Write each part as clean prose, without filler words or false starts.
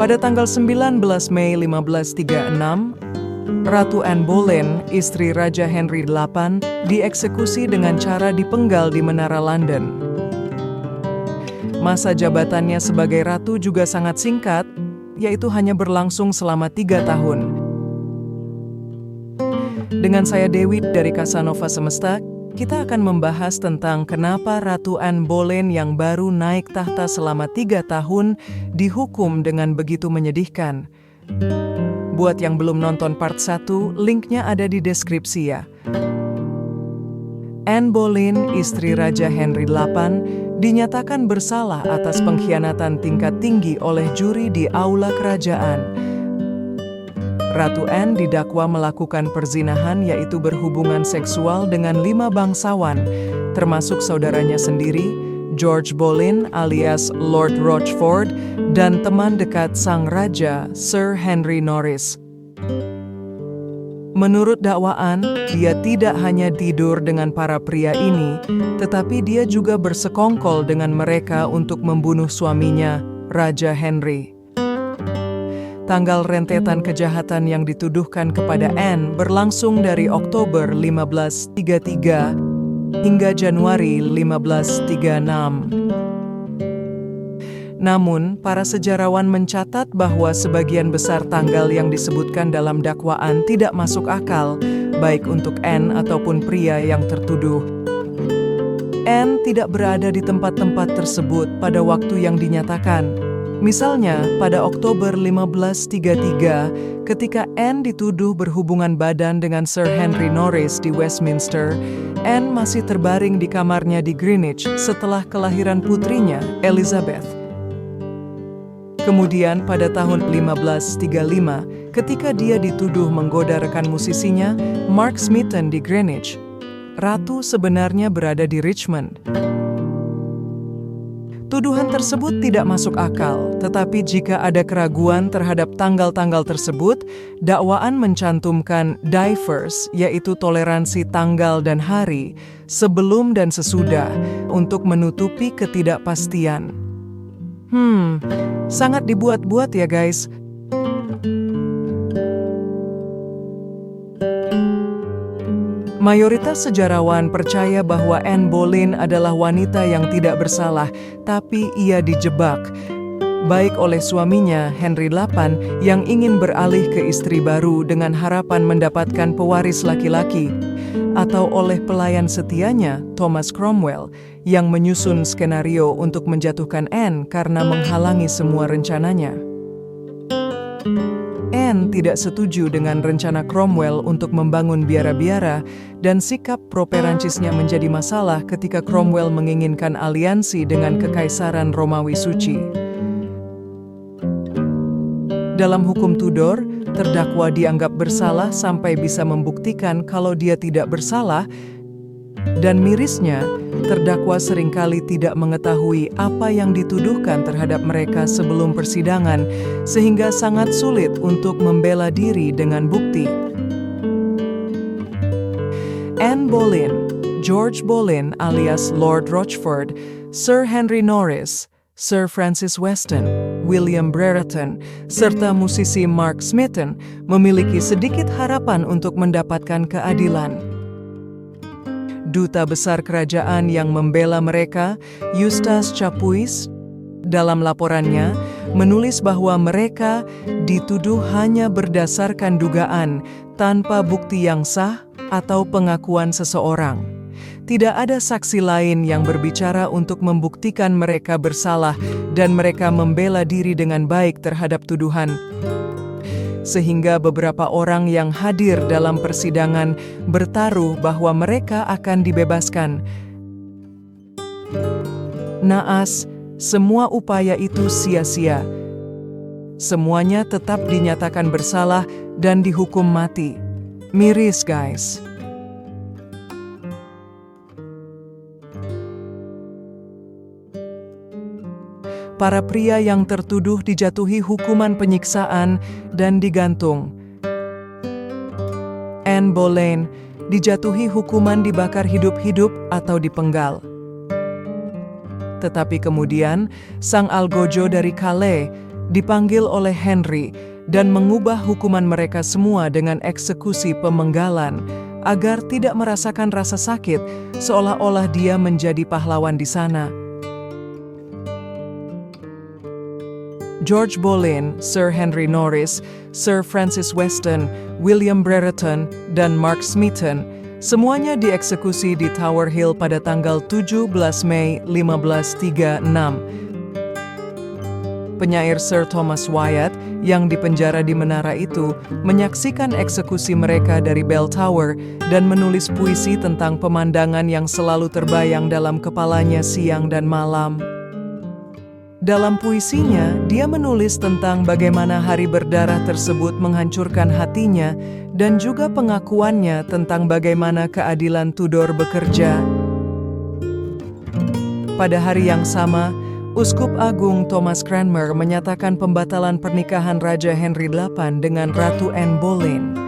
Pada tanggal 19 Mei 1536, Ratu Anne Boleyn, istri Raja Henry VIII, dieksekusi dengan cara dipenggal di Menara London. Masa jabatannya sebagai ratu juga sangat singkat, yaitu hanya berlangsung selama 3 tahun. Dengan saya Dewi dari Casanova Semesta, kita akan membahas tentang kenapa Ratu Anne Boleyn yang baru naik tahta selama 3 tahun dihukum dengan begitu menyedihkan. Buat yang belum nonton part 1, linknya ada di deskripsi ya. Anne Boleyn, istri Raja Henry VIII, dinyatakan bersalah atas pengkhianatan tingkat tinggi oleh juri di aula kerajaan. Ratu Anne didakwa melakukan perzinahan, yaitu berhubungan seksual dengan 5 bangsawan, termasuk saudaranya sendiri, George Boleyn alias Lord Rochford, dan teman dekat sang raja, Sir Henry Norris. Menurut dakwaan, dia tidak hanya tidur dengan para pria ini, tetapi dia juga bersekongkol dengan mereka untuk membunuh suaminya, Raja Henry. Tanggal rentetan kejahatan yang dituduhkan kepada Anne berlangsung dari Oktober 1533 hingga Januari 1536. Namun, para sejarawan mencatat bahwa sebagian besar tanggal yang disebutkan dalam dakwaan tidak masuk akal, baik untuk Anne ataupun pria yang tertuduh. Anne tidak berada di tempat-tempat tersebut pada waktu yang dinyatakan. Misalnya, pada Oktober 1533, ketika Anne dituduh berhubungan badan dengan Sir Henry Norris di Westminster, Anne masih terbaring di kamarnya di Greenwich setelah kelahiran putrinya, Elizabeth. Kemudian pada tahun 1535, ketika dia dituduh menggoda rekan musisinya, Mark Smeaton di Greenwich, Ratu sebenarnya berada di Richmond. Tuduhan tersebut tidak masuk akal, tetapi jika ada keraguan terhadap tanggal-tanggal tersebut, dakwaan mencantumkan diverse, yaitu toleransi tanggal dan hari, sebelum dan sesudah, untuk menutupi ketidakpastian. Sangat dibuat-buat ya guys. Mayoritas sejarawan percaya bahwa Anne Boleyn adalah wanita yang tidak bersalah, tapi ia dijebak, baik oleh suaminya Henry VIII yang ingin beralih ke istri baru dengan harapan mendapatkan pewaris laki-laki, atau oleh pelayan setianya Thomas Cromwell yang menyusun skenario untuk menjatuhkan Anne karena menghalangi semua rencananya. Anne tidak setuju dengan rencana Cromwell untuk membangun biara-biara, dan sikap pro-Perancisnya menjadi masalah ketika Cromwell menginginkan aliansi dengan Kekaisaran Romawi Suci. Dalam hukum Tudor, terdakwa dianggap bersalah sampai bisa membuktikan kalau dia tidak bersalah, dan mirisnya, terdakwa seringkali tidak mengetahui apa yang dituduhkan terhadap mereka sebelum persidangan, sehingga sangat sulit untuk membela diri dengan bukti. Anne Boleyn, George Boleyn alias Lord Rochford, Sir Henry Norris, Sir Francis Weston, William Brereton, serta musisi Mark Smeaton memiliki sedikit harapan untuk mendapatkan keadilan. Duta besar kerajaan yang membela mereka, Eustace Chapuis, dalam laporannya menulis bahwa mereka dituduh hanya berdasarkan dugaan tanpa bukti yang sah atau pengakuan seseorang. Tidak ada saksi lain yang berbicara untuk membuktikan mereka bersalah, dan mereka membela diri dengan baik terhadap tuduhan. Sehingga beberapa orang yang hadir dalam persidangan bertaruh bahwa mereka akan dibebaskan. Naas, semua upaya itu sia-sia. Semuanya tetap dinyatakan bersalah dan dihukum mati. Miris, guys. Para pria yang tertuduh dijatuhi hukuman penyiksaan dan digantung. Anne Boleyn dijatuhi hukuman dibakar hidup-hidup atau dipenggal. Tetapi kemudian, sang algojo dari Calais dipanggil oleh Henry dan mengubah hukuman mereka semua dengan eksekusi pemenggalan agar tidak merasakan rasa sakit, seolah-olah dia menjadi pahlawan di sana. George Boleyn, Sir Henry Norris, Sir Francis Weston, William Brereton, dan Mark Smeaton semuanya dieksekusi di Tower Hill pada tanggal 17 Mei 1536. Penyair Sir Thomas Wyatt yang dipenjara di menara itu menyaksikan eksekusi mereka dari Bell Tower dan menulis puisi tentang pemandangan yang selalu terbayang dalam kepalanya siang dan malam. Dalam puisinya, dia menulis tentang bagaimana hari berdarah tersebut menghancurkan hatinya dan juga pengakuannya tentang bagaimana keadilan Tudor bekerja. Pada hari yang sama, Uskup Agung Thomas Cranmer menyatakan pembatalan pernikahan Raja Henry VIII dengan Ratu Anne Boleyn.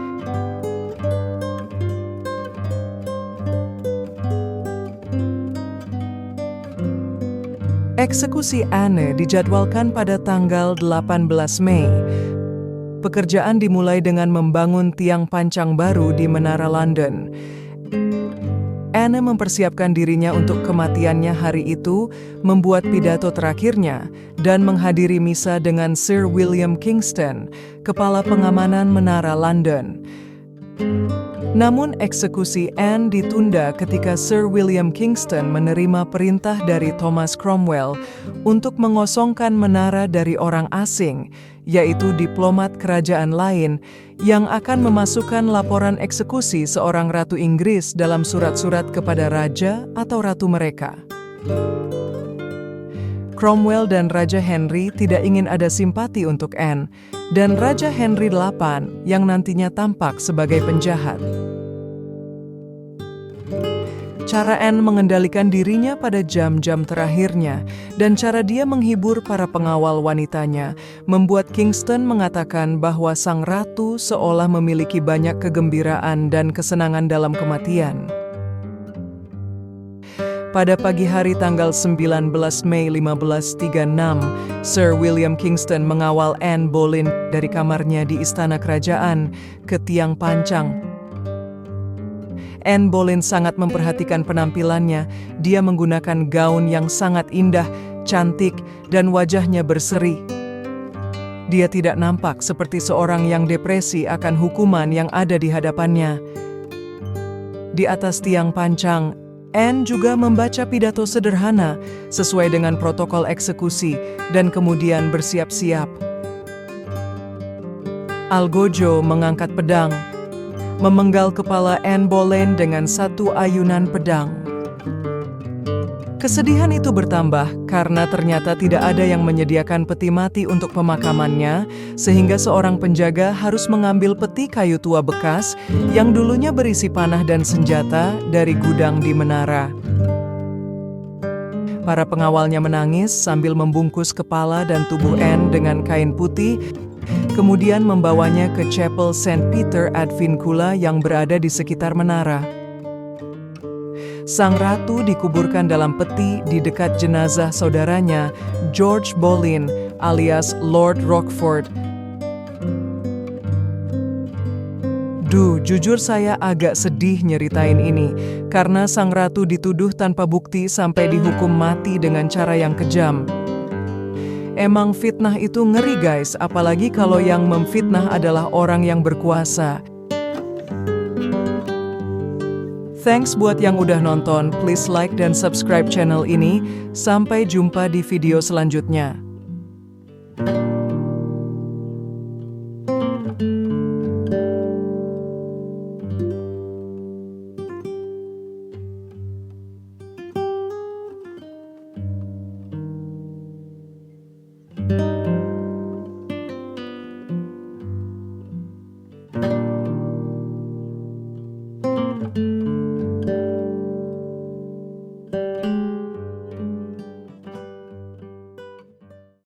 Eksekusi Anne dijadwalkan pada tanggal 18 Mei. Pekerjaan dimulai dengan membangun tiang pancang baru di Menara London. Anne mempersiapkan dirinya untuk kematiannya hari itu, membuat pidato terakhirnya, dan menghadiri misa dengan Sir William Kingston, kepala pengamanan Menara London. Namun eksekusi Anne ditunda ketika Sir William Kingston menerima perintah dari Thomas Cromwell untuk mengosongkan menara dari orang asing, yaitu diplomat kerajaan lain yang akan memasukkan laporan eksekusi seorang ratu Inggris dalam surat-surat kepada raja atau ratu mereka. Cromwell dan Raja Henry tidak ingin ada simpati untuk Anne, dan Raja Henry VIII yang nantinya tampak sebagai penjahat. Cara Anne mengendalikan dirinya pada jam-jam terakhirnya dan cara dia menghibur para pengawal wanitanya membuat Kingston mengatakan bahwa sang ratu seolah memiliki banyak kegembiraan dan kesenangan dalam kematian. Pada pagi hari tanggal 19 Mei 1536, Sir William Kingston mengawal Anne Boleyn dari kamarnya di Istana Kerajaan ke tiang pancang. Anne Boleyn sangat memperhatikan penampilannya. Dia menggunakan gaun yang sangat indah, cantik, dan wajahnya berseri. Dia tidak nampak seperti seorang yang depresi akan hukuman yang ada di hadapannya. Di atas tiang pancang, Anne juga membaca pidato sederhana sesuai dengan protokol eksekusi dan kemudian bersiap-siap. Algojo mengangkat pedang, memenggal kepala Anne Boleyn dengan satu ayunan pedang. Kesedihan itu bertambah karena ternyata tidak ada yang menyediakan peti mati untuk pemakamannya, sehingga seorang penjaga harus mengambil peti kayu tua bekas yang dulunya berisi panah dan senjata dari gudang di menara. Para pengawalnya menangis sambil membungkus kepala dan tubuh Anne dengan kain putih, kemudian membawanya ke Chapel St. Peter ad Vincula yang berada di sekitar menara. Sang ratu dikuburkan dalam peti di dekat jenazah saudaranya, George Boleyn alias Lord Rochford. Jujur saya agak sedih nyeritain ini, karena sang ratu dituduh tanpa bukti sampai dihukum mati dengan cara yang kejam. Emang fitnah itu ngeri guys, apalagi kalau yang memfitnah adalah orang yang berkuasa. Thanks buat yang udah nonton, please like dan subscribe channel ini. Sampai jumpa di video selanjutnya.